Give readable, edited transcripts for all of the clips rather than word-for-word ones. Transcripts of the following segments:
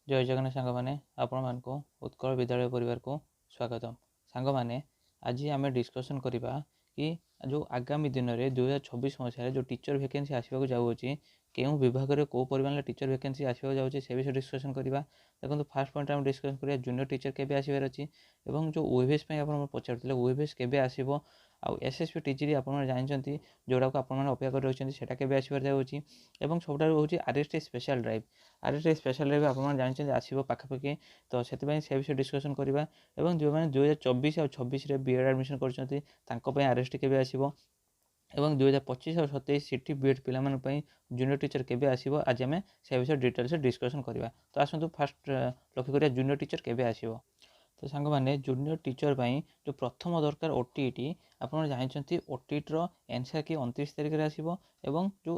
जय जगन्नाथ सांग मैंने आपण मान उत्कल विद्यालय परिवार को स्वागतम। सांग मैंने आज आम डिस्कसन करवा कि जो आगामी दिन में 2026 मसीह जो टीचर वैकेंसी आसवाक जाऊँगी क्यों विभाग में कौ परिमाण टीचर वैकेंसी आसवाक जाऊँगी से विषय डिस्कसन करवा। देखो फास्ट पॉइंट आम डिस्कसन करिया जूनियर टीचर केबे आसबार अच्छी और जो ओएबीएस आप पचार ओएबीएस केबे आसो आउ एसएसपी टीजी आप जानते जोड़ा को आप अपेक्षा कर रही है केबे आसबार जाऊँगी और सबुठ हूँ RST special drive. RST special drive आप जानते आसो पाखापाखि तो से विषय डिस्कसन करवा। जो मैंने 2024 और 26 बीएड एडमिशन कर आरएसटी केबे आसो और 2025 और 27 सीटी बीएड पाई जूनियर टीचर केबे आसो आज आम से विषय डिटेल्स डिस्कसन करवा। तो आसतु फास्ट लक्ष्य करिया जूनियर टीचर केबे आसो। तो सांग मैंने जूनियर टीचर पाई जो प्रथम दरकार ओटीईटी आप जानते ओटीईटी एनसीआर की 29 तारिख में आसो और जो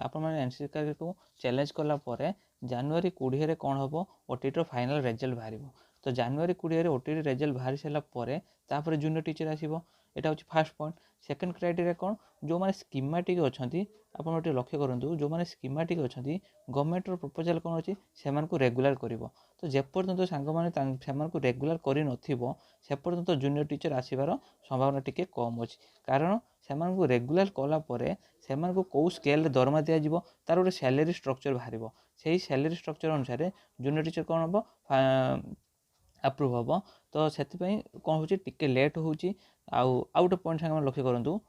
आप एनसीआर को चैलेंज कलापर जनवरी 20 में कौन हम ओटीईटी फाइनल रिजल्ट बाहर। तो जनवरी 20 ओटीईटी रिजल्ट बाहरी सारापर जूनियर टीचर आसो। यहाँ हूँ फास्ट पॉइंट। सेकेंड क्राइटेरिया कौन जो मैंने स्कीमेटिक अच्छा आप लक्ष्य करूँ जो मैंने स्कीमेटिक अच्छा गवर्नमेंट प्रपोजल कौन अच्छी से रेगुलर कर। तो जेपर्यंत सांग मैंने रेगुलर कर नपर्यंत जूनियर टीचर आसबार संभावना टिके कम अच्छी कारण से रेगुलर कलापर से कौ स्केल दरमा दिज्व तार गोटे सैलरी स्ट्रक्चर बाहर से सैलरी स्ट्रक्चर अनुसार जूनियर टीचर कौन हम अप्रूव हम। तो से कौन हो टिके लेट हो आउ गोटे पॉइंट सांग लक्ष्य करूँ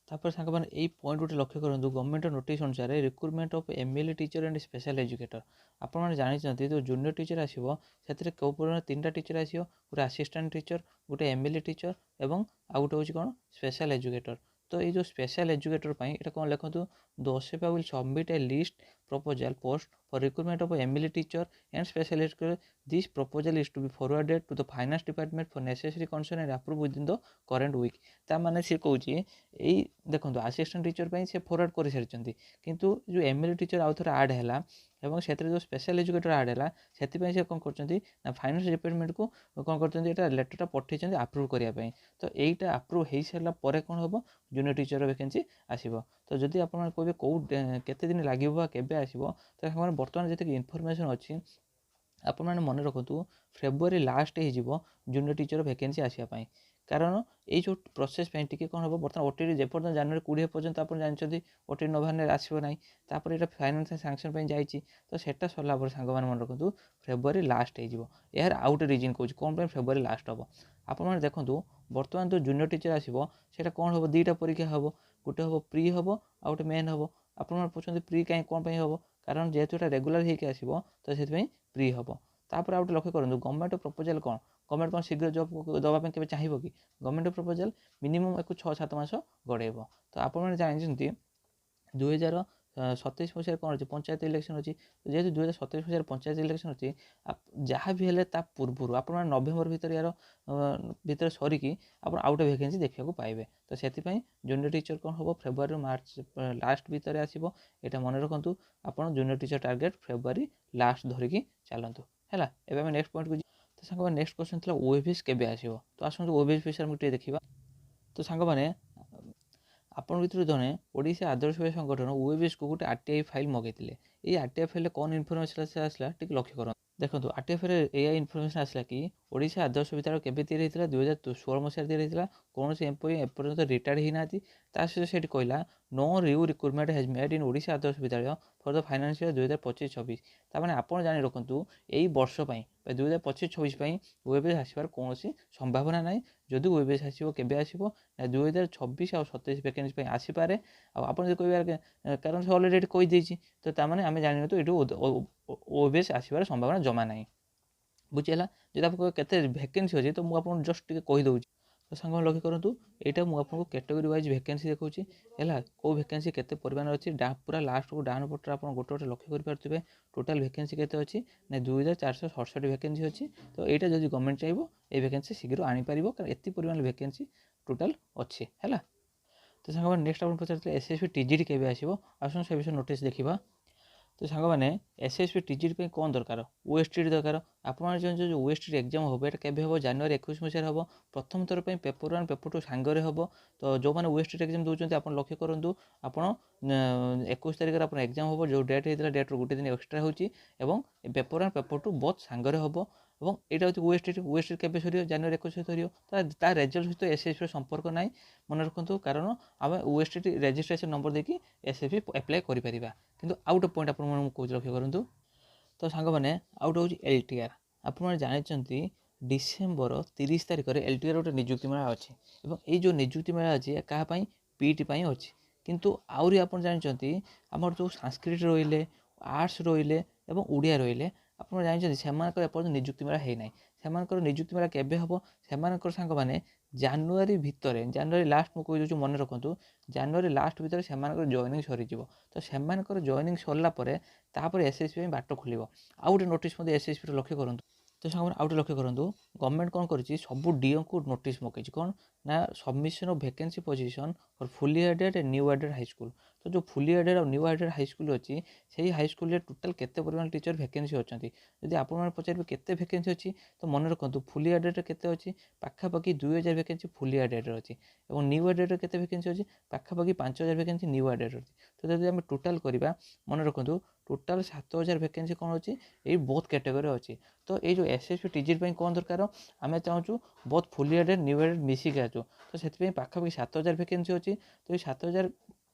तापर सांग मैंने यही पॉइंट गोटे लक्ष्य करूँ गवर्नमेंट नोटिस अनुसार recruitment of MLA teacher and special educator आप जानते जो जूनियर टीचर आसो से कौ परिमाण 3टा टीचर आसो गोटे असिस्टेंट टीचर गोटे एमएलए टीचर और आउ गोटे हूँ कौन स्पेशल एजुकेटर। तो ये जो स्पेशल एजुकेटर ये कौन लिखु the OSEPA will submit A list proposal post for recruitment of MLA teacher and special educator. This proposal is to be forwarded to the finance department for necessary concern and approved within the current week. ता माने से कहूँ यही देखो assistant teacher से forward कर सारी किंतु जो एमएलए टीचर आउ थे आड है और से जो स्पेशल एजुकेटर आड है से कौन कर फाइनान्स डिपार्टमेंट को कौन कर लेटरटा पठे आप्रुव करने। तो यहीटा आप्रुव हो सारापर कौन हम जूनियर टीचर वैकेंसी आसो। तो जदि आप कहे कौ केते दिन लगे केबे आसो तो बर्तमान जी इनफर्मेशन अच्छी आप मन रखु फेब्रुआरी लास्ट हो जूनियर टीचर वैकेंसी आसापी कारण ये जो प्रोसेस टी कौन हम बर्तमान ओटीटी जेपर्यंत जनवरी 20 पर्यंत आप जानते ओटीटी नोभार आसो ना तापर ये फाइनान्स सांक्शन जाइए। तो सेटा सरला सांग मन रखु फेब्रुआरी लास्ट हो यार आउ गोटे रिजन कौन कौन फेब्रुआरी लास्ट हम आप देखो बर्तमान जो जूनियर टीचर आसो से कौन हम 2टा परीक्षा हम गोटे हम प्री हम आउ गोटे मेन हम आप पूछते प्री कहीं कौन हम कारण जेहेतु रेगुलर होकर आसो तो से प्री हम। तापर आउ लक्ष्य करूँ गवर्नमेंट प्रपोजल कौन गवर्नमेंट कौन शीघ्र जॉब दवाई के चाहिए कि गवर्नमेंट प्रपोजल मिनिमम एक 6-7 मास गड़ेब। तो आप जानते 2027 मसीह कौन अच्छी पंचायत इलेक्शन अच्छी जेहतु 2027 मसीह पंचायत इलेक्शन अच्छी जहाँ भी है पूर्व आप नवेम्बर भितर यार भितर सरिकी आप आउ गोटे वैकेंसी देखा पाइबे। तो से जूनियर टीचर कौन हम फेब्रुआरी मार्च लास्ट भितर आसो यहाँ मन रखु आप junior teacher target February last धरिकी चलतु है। एवं नेक्स्ट पॉइंट को तो सांग नेक्स्ट क्वेश्चन था ओएबीएस केबे आसो। तो आसतु ओएबीएस विषय देखा। तो सांग मैंने आपण भर जड़े ओडिशा आदर्श विकास संगठन ओएबीएस को गोटे आरटीआई फाइल मगेले। ये आरटीआई फाइल कौन इनफर्मेशन आसला टी लक्ष्य कर देखो आरटीआई फाइल ए इनफर्मेशन आसला कि ओडिशा आदर्श विद्यालय केबे तैयारी होता 2016 मसीह तैयारी होता कौन से एम्प्लॉई एपर्यंत रिटायर्ड होना सहित से कहला no review recruitment has made in Odisha Adarsha Vidyalaya for the financial 2025-26 ताने आप जानी रखु यही वर्ष 2025-26 ओएबीएस आसबार कौन संभावना ना। जदि ओएबीएस आसो केबे आसो 2026 और 27 वैकेंसी आसीपे आप कह कारण से अलरेडी कहीदे तो ताने आम जान तो ये ओएबीएस आसबार संभावना जमा ना बुझीगला। जब आप केते वैकेंसी अच्छी तो मुझे जस्ट टे कहीदे। तो सांग लक्ष्य करूँ यहाँ मुझे कैटेगरी वाइज वैकेंसी देखा है कौ वैकेंसी केते परिमाण अच्छी पूरा लास्ट को डाउन पटर आप गोटे गोटे लक्ष्य करेंगे टोटाल वैकेंसी केते अच्छी ना 2467 वैकेंसी अच्छी। तो यहाँ जब गवर्नमेंट चाहिए ये वैकेंसी शीघ्र आनीपर कारण एत परिमाण वैकेंसी टोटाल अच्छी है। तो सांग नेक्स्ट आप पचार एसएससी टीजीटी केबे आसो आसन से विषय नोटिस देखा। तो सांग मैंने एसएसपी टीजीटी पे कौन दरकार ओएसटी दरकार आपन जो ओएसटी एग्जाम हम ये केवे हम जनवरी 21 मसीह हम प्रथम थर पर पेपर 1 पेपर 2 सांगरे हम तो जो मैंने ओएसटी एग्जाम दूसरी आप लक्ष्य करूँ आपड़ 21 तारिख आप एग्जाम हम जो डेट होता है डेट्रु गोटे दिन एक्सट्रा होची पेपर 1 पेपर 2 बहुत सांगरे हम এবং এটা হচ্ছে ওয়েস্টের কেবে সরিব জানুয়ারি 21 সরিব তার রেজল্ট সহিত এসএসপি সম্পর্ক নাই মনে রাখন্তু কারণ আমি ওয়েস্টের রেজিস্ট্রেশন নম্বর দেখি এসএসপি আপ্লাই করিপারিবা কিন্তু ଆଉ ଗୋଟେ ପଏଣ୍ଟ ଆପଣମାନଙ୍କୁ କହୁଛି ଲକ୍ଷ୍ୟ କରନ୍ତୁ ତ ସାଙ୍ଗମାନେ ଆଉ ଗୋଟେ ହେଉଛି ଏଲ୍ଟିଆର୍ ଆପଣମାନେ ଜାଣିଛନ୍ତି ଡିସେମ୍ବର 30 ତାରିଖରେ ଏଲ୍ଟିଆର୍ ଗୋଟେ ନିଯୁକ୍ତି ମେଳା ଅଛି ଏବଂ ଏଇ ଯେଉଁ ନିଯୁକ୍ତି ମେଳା ଅଛି କାହା ପାଇଁ ପିଇଟି ପାଇଁ ଅଛି କିନ୍ତୁ ଆହୁରି ଆପଣ ଜାଣିଛନ୍ତି ଆମର ଯେଉଁ ସାଂସ୍କ୍ରିଟ୍ ରହିଲେ ଆର୍ଟ୍ସ ରହିଲେ ଏବଂ ଓଡ଼ିଆ ରହିଲେ ଆପଣ ଜାଣିଛନ୍ତି ସେମାନଙ୍କର ଏପର୍ଯ୍ୟନ୍ତ ନିଯୁକ୍ତି ମେଳା ହେଇନାହିଁ ସେମାନଙ୍କର ନିଯୁକ୍ତି ମେଳା କେବେ ହେବ ସେମାନଙ୍କର ସାଙ୍ଗମାନେ ଜାନୁଆରୀ ଭିତରେ ଜାନୁଆରୀ ଲାଷ୍ଟ ମୁଁ କହିଦେଉଛି ମନେ ରଖନ୍ତୁ ଜାନୁଆରୀ ଲାଷ୍ଟ ଭିତରେ ସେମାନଙ୍କର ଜଏନିଂ ସରିଯିବ ତ ସେମାନଙ୍କର ଜଏନିଂ ସରିଲା ପରେ ତାପରେ ଏସ୍ଏସ୍ପି ପାଇଁ ବାଟ ଖୋଲିବ ଆଉ ଗୋଟେ ନୋଟିସ୍ ମଧ୍ୟ ଏସ୍ଏସ୍ପିର ଲକ୍ଷ୍ୟ କରନ୍ତୁ ତ ସାଙ୍ଗମାନେ ଆଉ ଗୋଟେ ଲକ୍ଷ୍ୟ କରନ୍ତୁ ଗଭର୍ଣ୍ଣମେଣ୍ଟ କ'ଣ କରିଛି ସବୁ ଡିଓଙ୍କୁ ନୋଟିସ୍ ପକାଇଛି କ'ଣ ନା submission of vacancy position for ଫୁଲି ଏଡେଡ୍ ନ୍ୟୁ ଏଡେଡ୍ ହାଇସ୍କୁଲ୍ ତ ଯେଉଁ ଫୁଲି ଏଡେଡ୍ ଆଉ ନ୍ୟୁ ଏଡେଡ୍ ହାଇସ୍କୁଲ୍ ଅଛି ସେଇ ହାଇସ୍କୁଲ୍ରେ ଟୋଟାଲ୍ କେତେ ପରିମାଣ ଟିଚର୍ ଭେକେନ୍ସି ଅଛନ୍ତି ଯଦି ଆପଣମାନେ ପଚାରିବେ କେତେ ଭେକେନ୍ସି ଅଛି ତ ମନେ ରଖନ୍ତୁ ଫୁଲି ଏଡେଡ୍ରେ କେତେ ଅଛି ପାଖାପାଖି 2000 ଭେକେନ୍ସି ଫୁଲି ଏଡେଡ୍ରେ ଅଛି ଏବଂ ନ୍ୟୁ ଏଡେଡ୍ରେ କେତେ ଭେକେନ୍ସି ଅଛି ପାଖାପାଖି 5000 ଭେକେନ୍ସି ନ୍ୟୁ ଏଡେଡ୍ରେ ଅଛି ତ ଯଦି ଆମେ ଟୋଟାଲ୍ କରିବା ମନେ ରଖନ୍ତୁ ଟୋଟାଲ୍ 7000 ଭେକେନ୍ସି କ'ଣ ଅଛି ଏଇ ବହୁତ କ୍ୟାଟେଗୋରୀ ଅଛି ତ ଏଇ ଯେଉଁ ଏସ୍ଏସ୍ପି ଟିଜିଟ୍ ପାଇଁ କ'ଣ ଦରକାର ଆମେ ଚାହୁଁଛୁ ବହୁତ ଫୁଲି ଏଡେଡ୍ ନ୍ୟୁ ଏଡେଡ୍ ମିଶିକି ଆସୁ ତ ସେଥିପାଇଁ ପାଖାପାଖି 7000 ଭେକେନ୍ସି ଅଛି ତ ଏଇ 7000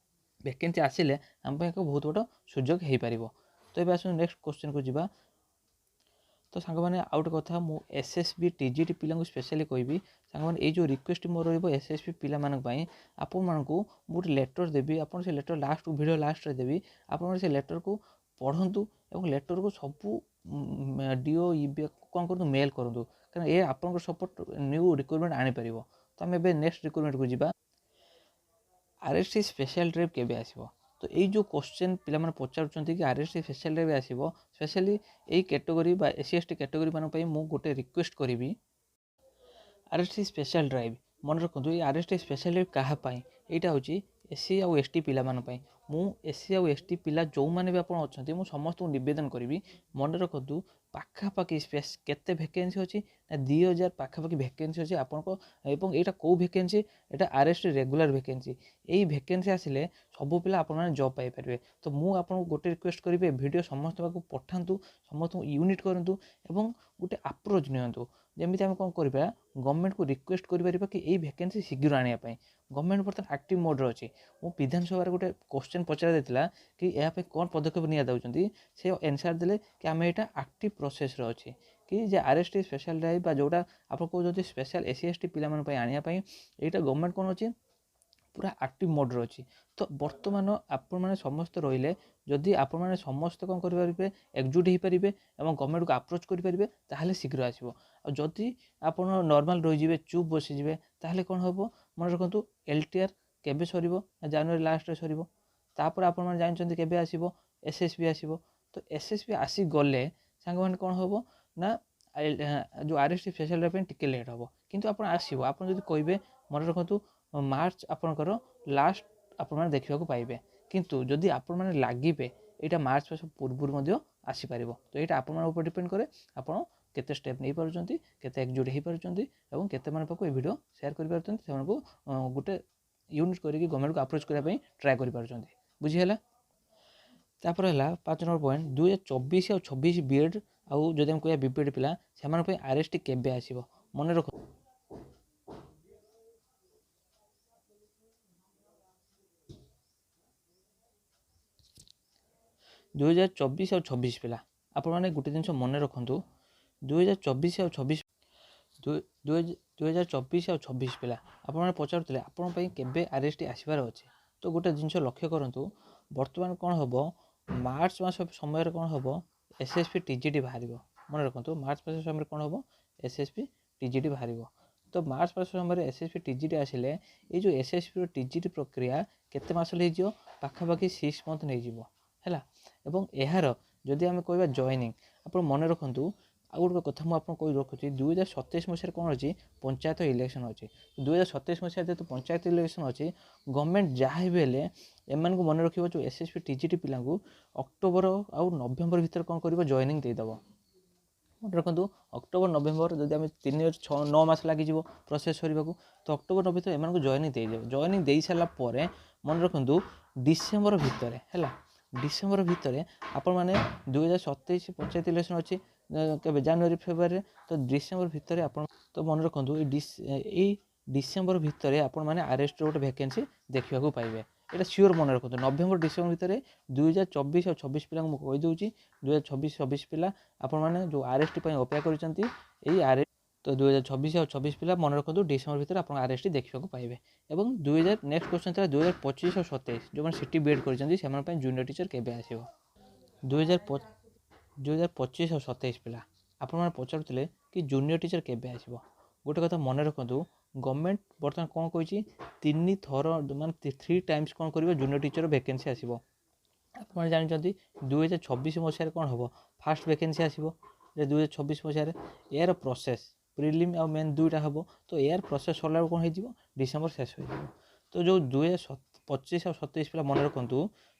ଭେକେନ୍ସି ଆସିଲେ ଆମ ପାଇଁ ଏକ ବହୁତ ବଡ଼ ସୁଯୋଗ ହେଇପାରିବ ତ ଏବେ ଆସନ୍ତୁ ନେକ୍ସଟ କ୍ୱେଶ୍ଚନ୍କୁ ଯିବା ତ ସାଙ୍ଗମାନେ ଆଉ ଗୋଟେ କଥା ମୁଁ ଏସ୍ଏସ୍ବି ଟିଜିଟି ପିଲାଙ୍କୁ ସ୍ପେଶାଲି କହିବି ସାଙ୍ଗମାନେ ଏଇ ଯେଉଁ ରିକ୍ୱେଷ୍ଟ ମୋର ରହିବ ଏସ୍ଏସ୍ବି ପିଲାମାନଙ୍କ ପାଇଁ ଆପଣମାନଙ୍କୁ ମୁଁ ଗୋଟେ ଲେଟର୍ ଦେବି ଆପଣ ସେ ଲେଟର୍ ଲାଷ୍ଟକୁ ଭିଡ଼ିଓ ଲାଷ୍ଟରେ ଦେବି ଆପଣମାନେ ସେ ଲେଟର୍କୁ ପଢ଼ନ୍ତୁ ଏବଂ ଲେଟର୍କୁ ସବୁ ଡିଓ ଇବି କ'ଣ କରନ୍ତୁ ମେଲ୍ କରନ୍ତୁ କାରଣ ଏ ଆପଣଙ୍କର ସପୋର୍ଟ ନ୍ୟୁ ରିକ୍ରୁଟମେଣ୍ଟ ଆଣିପାରିବ ତ ଆମେ ଏବେ ନେକ୍ସଟ ରିକ୍ରୁଟମେଣ୍ଟକୁ ଯିବା ଆର୍ଏସ୍ଟି ସ୍ପେଶାଲ ଡ୍ରାଇଭ୍ କେବେ ଆସିବ ତ ଏଇ ଯେଉଁ କ୍ୱେଶ୍ଚନ୍ ପିଲାମାନେ ପଚାରୁଛନ୍ତି କି ଆର୍ଏସ୍ଟି ସ୍ପେଶାଲ ଡ୍ରାଇଭ୍ ଆସିବ ସ୍ପେଶାଲି ଏଇ କ୍ୟାଟେଗୋରୀ ବା ଏସି ଏସ୍ ଟି କ୍ୟାଟେଗୋରୀ ମାନଙ୍କ ପାଇଁ ମୁଁ ଗୋଟେ ରିକ୍ୱେଷ୍ଟ କରିବି ଆର୍ଏସ୍ଟି ସ୍ପେଶାଲ ଡ୍ରାଇଭ୍ ମନେ ରଖନ୍ତୁ ଏଇ ଆର୍ଏସ୍ଟି ସ୍ପେଶାଲ ଡ୍ରାଇଭ୍ କାହା ପାଇଁ ଏଇଟା ହେଉଛି ଏସି ଆଉ ଏସ୍ଟି ପିଲାମାନଙ୍କ ପାଇଁ ମୁଁ ଏସି ଆଉ ଏସ୍ଟି ପିଲା ଯେଉଁମାନେ ବି ଆପଣ ଅଛନ୍ତି ମୁଁ ସମସ୍ତଙ୍କୁ ନିବେଦନ କରିବି ମନେ ରଖନ୍ତୁ ପାଖାପାଖି କେତେ ଭେକେନ୍ସି ଅଛି ନା 2000 ପାଖାପାଖି ଭେକେନ୍ସି ଅଛି ଆପଣଙ୍କ ଏବଂ ଏଇଟା କେଉଁ ଭେକେନ୍ସି ଏଇଟା ଆର୍ଏସ୍ଟି ରେଗୁଲାର ଭେକେନ୍ସି ଏଇ ଭେକେନ୍ସି ଆସିଲେ ସବୁ ପିଲା ଆପଣମାନେ ଜବ୍ ପାଇପାରିବେ ତ ମୁଁ ଆପଣଙ୍କୁ ଗୋଟେ ରିକ୍ୱେଷ୍ଟ କରିବି ଏ ଭିଡ଼ିଓ ସମସ୍ତ ପାଖକୁ ପଠାନ୍ତୁ ସମସ୍ତଙ୍କୁ ୟୁନିଟ୍ କରନ୍ତୁ ଏବଂ ଗୋଟେ ଆପ୍ରୋଚ୍ ନିଅନ୍ତୁ ଯେମିତି ଆମେ କ'ଣ କରିବା ଗଭର୍ଣ୍ଣମେଣ୍ଟକୁ ରିକ୍ୱେଷ୍ଟ କରିପାରିବା କି ଏଇ ଭେକେନ୍ସି ଶୀଘ୍ର ଆଣିବା ପାଇଁ ଗଭର୍ଣ୍ଣମେଣ୍ଟ ବର୍ତ୍ତମାନ ଆକ୍ଟିଭ୍ ମୋଡ଼୍ରେ ଅଛି ମୁଁ ବିଧାନସଭାରେ ଗୋଟେ କ୍ୱେଶ୍ଚନ୍ ପଚରା ଯାଇଥିଲା କି ଏହା ପାଇଁ କ'ଣ ପଦକ୍ଷେପ ନିଆଯାଉଛନ୍ତି ସେ ଆନ୍ସର୍ ଦେଲେ କି ଆମେ ଏଇଟା ଆକ୍ଟିଭ୍ ପ୍ରୋସେସ୍ରେ ଅଛି କି ଯେ ଆର୍ଏସ୍ଟି ସ୍ପେଶାଲ ଡ୍ରାଇଭ୍ ବା ଯେଉଁଟା ଆପଣ କହୁଛନ୍ତି ସ୍ପେଶାଲ ଏସି ଏସ୍ ଟି ପିଲାମାନଙ୍କ ପାଇଁ ଆଣିବା ପାଇଁ ଏଇଟା ଗଭର୍ଣ୍ଣମେଣ୍ଟ କ'ଣ ଅଛି ପୁରା ଆକ୍ଟିଭ୍ ମୋଡ଼୍ରେ ଅଛି ତ ବର୍ତ୍ତମାନ ଆପଣମାନେ ସମସ୍ତେ ରହିଲେ ଯଦି ଆପଣମାନେ ସମସ୍ତେ କ'ଣ କରିପାରିବେ ଏକଜୁଟ ହେଇପାରିବେ ଏବଂ ଗଭର୍ଣ୍ଣମେଣ୍ଟକୁ ଆପ୍ରୋଚ୍ କରିପାରିବେ ତାହେଲେ ଶୀଘ୍ର ଆସିବ ଆଉ ଯଦି ଆପଣ ନର୍ମାଲ୍ ରହିଯିବେ ଚୁପ୍ ବସିଯିବେ ତାହେଲେ କ'ଣ ହେବ ମନେ ରଖନ୍ତୁ ଏଲ୍ଟିଆର୍ କେବେ ସରିବ ନା ଜାନୁଆରୀ ଲାଷ୍ଟରେ ସରିବ ତାପରେ ଆପଣମାନେ ଜାଣିଛନ୍ତି କେବେ ଆସିବ ଏସ୍ଏସ୍ବି ଆସିବ ତ ଏସ୍ଏସ୍ବି ଆସିଗଲେ ସାଙ୍ଗମାନେ କ'ଣ ହେବ ନା ଯେଉଁ ଆର୍ଏସ୍ଟି ସ୍ପେଶାଲ ପାଇଁ ଟିକେ ଲେଟ୍ ହେବ କିନ୍ତୁ ଆପଣ ଆସିବ ଆପଣ ଯଦି କହିବେ ମନେ ରଖନ୍ତୁ ମାର୍ଚ୍ଚ ଆପଣଙ୍କର ଲାଷ୍ଟ ଆପଣମାନେ ଦେଖିବାକୁ ପାଇବେ କିନ୍ତୁ ଯଦି ଆପଣମାନେ ଲାଗିବେ ଏଇଟା ମାର୍ଚ୍ଚ ମାସ ପୂର୍ବରୁ ମଧ୍ୟ ଆସିପାରିବ ତ ଏଇଟା ଆପଣମାନଙ୍କ ଉପରେ ଡିପେଣ୍ଡ କରେ ଆପଣ କେତେ ଷ୍ଟେପ୍ ନେଇପାରୁଛନ୍ତି କେତେ ଏକଜୁଟ ହେଇପାରୁଛନ୍ତି ଏବଂ କେତେମାନଙ୍କ ପାଖକୁ ଏ ଭିଡ଼ିଓ ସେୟାର କରିପାରୁଛନ୍ତି ସେମାନଙ୍କୁ ଗୋଟେ ୟୁନିଟ୍ କରିକି ଗଭର୍ଣ୍ଣମେଣ୍ଟକୁ ଆପ୍ରୋଚ୍ କରିବା ପାଇଁ ଟ୍ରାଏ କରିପାରୁଛନ୍ତି ବୁଝିହେଲା ତାପରେ ହେଲା 5 ନମ୍ବର ପଏଣ୍ଟ 2024 ଆଉ 26 ବିଏଡ୍ ଆଉ ଯଦି ଆମେ କହିବା ବିପିଏଡ୍ ପିଲା ସେମାନଙ୍କ ପାଇଁ ଆର୍ଏସ୍ଟି କେବେ ଆସିବ ମନେ ରଖ 2024 ଆଉ 26 ପିଲା ଆପଣମାନେ ଗୋଟେ ଜିନିଷ ମନେ ରଖନ୍ତୁ 2024 ଆଉ 26 2024 ଆଉ 26 ପିଲା ଆପଣମାନେ ପଚାରୁଥିଲେ ଆପଣଙ୍କ ପାଇଁ କେବେ ଆର୍ଏସ୍ଟି ଆସିବାର ଅଛି ତ ଗୋଟେ ଜିନିଷ ଲକ୍ଷ୍ୟ କରନ୍ତୁ ବର୍ତ୍ତମାନ କ'ଣ ହେବ ମାର୍ଚ୍ଚ ମାସ ସମୟରେ କ'ଣ ହେବ ଏସ୍ଏସ୍ପି ଟିଜିଟି ବାହାରିବ ମନେ ରଖନ୍ତୁ ମାର୍ଚ୍ଚ ମାସ ସମୟରେ କ'ଣ ହେବ ଏସ୍ଏସ୍ପି ଟିଜିଟି ବାହାରିବ ତ ମାର୍ଚ୍ଚ ମାସ ସମୟରେ ଏସ୍ଏସ୍ପି ଟିଜିଟି ଆସିଲେ ଏଇ ଯେଉଁ ଏସ୍ଏସ୍ପିର ଟିଜିଟି ପ୍ରକ୍ରିୟା କେତେ ମାସ ନେଇଯିବ ପାଖାପାଖି 6 ମନ୍ଥ ନେଇଯିବ ହେଲା ଏବଂ ଏହାର ଯଦି ଆମେ କହିବା ଜଏନିଂ ଆପଣ ମନେ ରଖନ୍ତୁ ଆଉ ଗୋଟେ କଥା ମୁଁ ଆପଣଙ୍କୁ କହି ରଖୁଛି 2027 ମସିହାରେ କ'ଣ ଅଛି ପଞ୍ଚାୟତ ଇଲେକ୍ସନ୍ ଅଛି। 2027 ମସିହାରେ ଯେହେତୁ ପଞ୍ଚାୟତ ଇଲେକ୍ସନ୍ ଅଛି ଗଭର୍ଣ୍ଣମେଣ୍ଟ ଯାହା ବି ହେଲେ ଏମାନଙ୍କୁ ମନେ ରଖିବ ଯେଉଁ SSP TGT ପିଲାଙ୍କୁ ଅକ୍ଟୋବର ଆଉ ନଭେମ୍ବର ଭିତରେ କ'ଣ କରିବ ଜଏନିଂ ଦେଇଦେବ। ମନେ ରଖନ୍ତୁ ଅକ୍ଟୋବର ନଭେମ୍ବର ଯଦି ଆମେ 9 ମାସ ଲାଗିଯିବ ପ୍ରୋସେସ୍ କରିବାକୁ ତ ଅକ୍ଟୋବର ନଭେମ୍ବର ଏମାନଙ୍କୁ ଜଏନିଂ ଦେଇଦେବ। ଜଏନିଂ ଦେଇସାରିଲା ପରେ ମନେ ରଖନ୍ତୁ ଡିସେମ୍ବର ଭିତରେ ହେଲା ଡିସେମ୍ବର ଭିତରେ ଆପଣମାନେ 2027 ପଞ୍ଚାୟତ ଇଲେକ୍ସନ୍ ଅଛି କେବେ ଜାନୁଆରୀ ଫେବୃଆରୀରେ ତ ଡିସେମ୍ବର ଭିତରେ ଆପଣ ତ ମନେ ରଖନ୍ତୁ ଏଇ ଡିସେମ୍ବର ଭିତରେ ଆପଣମାନେ ଆର୍ଏସ୍ଟିର ଗୋଟେ ଭ୍ୟାକେନ୍ସି ଦେଖିବାକୁ ପାଇବେ। ଏଇଟା ସିଓର ମନେ ରଖନ୍ତୁ ନଭେମ୍ବର ଡିସେମ୍ବର ଭିତରେ 2024 ଆଉ 26 ପିଲାଙ୍କୁ ମୁଁ କହିଦେଉଛି 2024 ପିଲା ଆପଣମାନେ ଯେଉଁ ଆର୍ଏସ୍ଟି ପାଇଁ ଅପେକ୍ଷା କରିଛନ୍ତି ଏଇ ତ 2024 ଆଉ 26 ପିଲା ମନେ ରଖନ୍ତୁ ଡିସେମ୍ବର ଭିତରେ ଆପଣ ଆର୍ଏସ୍ଟି ଦେଖିବାକୁ ପାଇବେ। ଏବଂ ନେକ୍ସଟ କ୍ୱେଶ୍ଚନ୍ ଥିଲା 2025 ଆଉ 27 ଯେଉଁମାନେ ସିଟି ବିଏଡ୍ କରିଛନ୍ତି ସେମାନଙ୍କ ପାଇଁ ଜୁନିୟର ଟିଚର କେବେ ଆସିବ। 2025 ଆଉ 27 ପିଲା ଆପଣମାନେ ପଚାରୁଥିଲେ କି ଜୁନିୟର ଟିଚର କେବେ ଆସିବ। ଗୋଟେ କଥା ମନେ ରଖନ୍ତୁ ଗଭର୍ଣ୍ଣମେଣ୍ଟ ବର୍ତ୍ତମାନ କ'ଣ କହିଛି 3 ଥର ମାନେ 3 ଟାଇମ୍ସ କ'ଣ କରିବ ଜୁନିୟର ଟିଚର ଭ୍ୟାକେନ୍ସି ଆସିବ। ଆପଣମାନେ ଜାଣିଛନ୍ତି 2026 ମସିହାରେ କ'ଣ ହେବ ଫାଷ୍ଟ ଭ୍ୟାକେନ୍ସି ଆସିବ 2026 ମସିହାରେ ଏହାର ପ୍ରୋସେସ୍ ପ୍ରିଲିମ୍ ଆଉ ମେନ୍ ଦୁଇଟା ହେବ ତ ଏହାର ପ୍ରୋସେସ୍ ସରିଲା ବେଳକୁ କ'ଣ ହେଇଯିବ ଡିସେମ୍ବର ଶେଷ ହୋଇଯିବ। ତ ଯେଉଁ 2025 ଆଉ 27 ପିଲା ମନେ ରଖନ୍ତୁ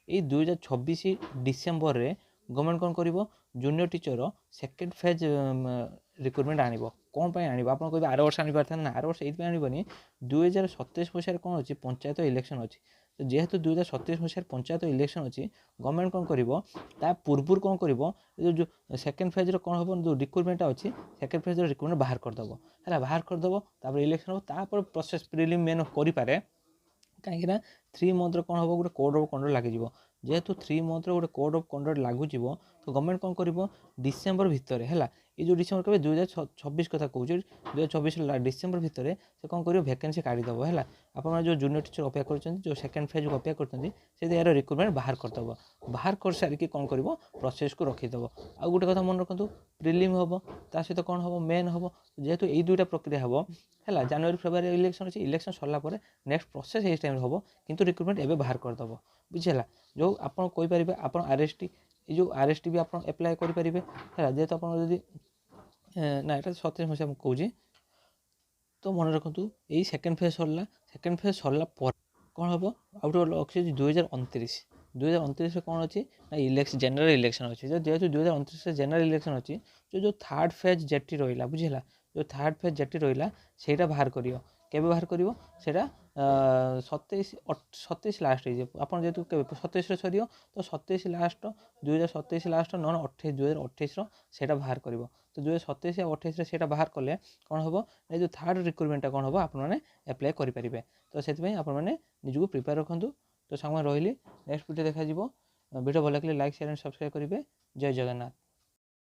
ଏଇ 2026 ଡିସେମ୍ବରରେ ଗଭର୍ଣ୍ଣମେଣ୍ଟ କ'ଣ କରିବ junior teacher second phase recruitment ଆଣିବ। କ'ଣ ପାଇଁ ଆଣିବ ଆପଣ କହିବେ ଆର ବର୍ଷ ଆଣିପାରିଥାନ୍ତେ ନା ଆର ବର୍ଷ ଏଇଥିପାଇଁ ଆଣିବନି 2027 ମସିହାରେ କ'ଣ ଅଛି ପଞ୍ଚାୟତ ଇଲେକ୍ସନ୍ ଅଛି। ତ ଯେହେତୁ 2027 ମସିହାରେ ପଞ୍ଚାୟତ ଇଲେକ୍ସନ୍ ଅଛି ଗଭର୍ଣ୍ଣମେଣ୍ଟ କ'ଣ କରିବ ତା ପୂର୍ବରୁ କ'ଣ କରିବ ଯେଉଁ ସେକେଣ୍ଡ ଫେଜ୍ର କ'ଣ ହେବ ଯେଉଁ ରିକ୍ରୁଟମେଣ୍ଟଟା ଅଛି ସେକେଣ୍ଡ ଫେଜ୍ର ରିକ୍ରୁଟମେଣ୍ଟ ବାହାର କରିଦେବ ହେଲା ବାହାର କରିଦେବ ତାପରେ ଇଲେକ୍ସନ୍ ହେବ ତାପରେ ପ୍ରୋସେସ୍ ପ୍ରିଲିମ୍ ମେନ୍ କରିପାରେ କାହିଁକିନା 3 ମନ୍ଥର କ'ଣ ହେବ ଗୋଟେ କୋଡ୍ ଅଫ୍ କଣ୍ଡକ୍ଟ ଲାଗିଯିବ। ଯେହେତୁ 3 ମନ୍ଥର ଗୋଟେ କୋଡ୍ ଅଫ୍ କଣ୍ଡକ୍ଟ ଲାଗୁଯିବ ତ ଗଭର୍ଣ୍ଣମେଣ୍ଟ କ'ଣ କରିବ ଡିସେମ୍ବର ଭିତରେ ହେଲା ଏଇ ଯେଉଁ ଡିସେମ୍ବର କେବେ 2026 କଥା କହୁଛି 2024 ଡିସେମ୍ବର ଭିତରେ ସେ କ'ଣ କରିବ ଭ୍ୟାକେନ୍ସି କାଢ଼ିଦେବ ହେଲା ଆପଣମାନେ ଯେଉଁ ଜୁନିୟର ଟିଚର ଅପେକ୍ଷା କରିଛନ୍ତି ଯେଉଁ ସେକେଣ୍ଡ ଫେଜ୍କୁ ଅପେକ୍ଷା କରିଛନ୍ତି ସେ ଏହାର ରିକ୍ରୁଟମେଣ୍ଟ ବାହାର କରିଦେବ ବାହାର କରିସାରିକି କ'ଣ କରିବ ପ୍ରୋସେସ୍କୁ ରଖିଦେବ। ଆଉ ଗୋଟେ କଥା ମନେ ରଖନ୍ତୁ ପ୍ରିଲିମ୍ ହେବ ତା ସହିତ କ'ଣ ହେବ ମେନ୍ ହେବ ଯେହେତୁ ଏଇ ଦୁଇଟା ପ୍ରକ୍ରିୟା ହେବ ହେଲା ଜାନୁଆରୀ ଫେବୃଆରୀ ଇଲେକ୍ସନ୍ ଅଛି ଇଲେକ୍ସନ୍ ସରିଲା ପରେ ନେକ୍ସଟ ପ୍ରୋସେସ୍ ଏଇ ଟାଇମ୍ରେ ହେବ କିନ୍ତୁ ରିକ୍ରୁଟମେଣ୍ଟ ଏବେ ବାହାର କରିଦେବ ବୁଝିହେଲା। ଯେଉଁ ଆପଣ କହିପାରିବେ ଆପଣ ଆର୍ଏସ୍ଟି ଏଇ ଯେଉଁ ଆର୍ଏସ୍ଟି ବି ଆପଣ ଆପ୍ଲାଏ କରିପାରିବେ ହେଲା ଯେହେତୁ ଆପଣ ଯଦି ନା ଏଇଟା 27 ମସିହା ମୁଁ କହୁଛି ତ ମନେ ରଖନ୍ତୁ ଏଇ ସେକେଣ୍ଡ ଫେଜ୍ ସରିଲା ପରେ କ'ଣ ହେବ ଆଉ ଗୋଟେ ଅଛି 2029ରେ କ'ଣ ଅଛି ନା ଜେନେରାଲ ଇଲେକ୍ସନ୍ ଅଛି ଯେହେତୁ 2029ରେ ଜେନେରାଲ ଇଲେକ୍ସନ୍ ଅଛି ଯେଉଁ ଥାର୍ଡ଼ ଫେଜ୍ ଜେଟି ରହିଲା ବୁଝିହେଲା ଯେଉଁ ଥାର୍ଡ଼ ଫେଜ୍ ଜେଟି ରହିଲା ସେଇଟା ବାହାର କରିବ କେବେ ବାହାର କରିବ ସେଇଟା 27 ଲାଷ୍ଟ ହେଇଯିବ ଆପଣ ଯେହେତୁ କେବେ 27ରେ ସରିବ ତ 27 ଲାଷ୍ଟ 2027 ଲାଷ୍ଟ ନହେଲେ 2028ର ସେଇଟା ବାହାର କରିବ ତ 2027 ଆଉ 28ରେ ସେଇଟା ବାହାର କଲେ କ'ଣ ହେବ ଏ ଯେଉଁ ଥାର୍ଡ଼ ରିକ୍ରୁଟମେଣ୍ଟଟା କ'ଣ ହେବ ଆପଣମାନେ ଆପ୍ଲାଏ କରିପାରିବେ ତ ସେଥିପାଇଁ ଆପଣମାନେ ନିଜକୁ ପ୍ରିପେୟାର ରଖନ୍ତୁ। ତ ସାଙ୍ଗମାନେ ରହିଲି ନେକ୍ସଟ ଭିଡ଼ିଓ ଦେଖାଯିବ ଭିଡ଼ିଓ ଭଲ ଲାଗିଲେ ଲାଇକ୍ ସେୟାର ଆଣ୍ଡ ସବସ୍କ୍ରାଇବ୍ କରିବେ ଜୟ ଜଗନ୍ନାଥ।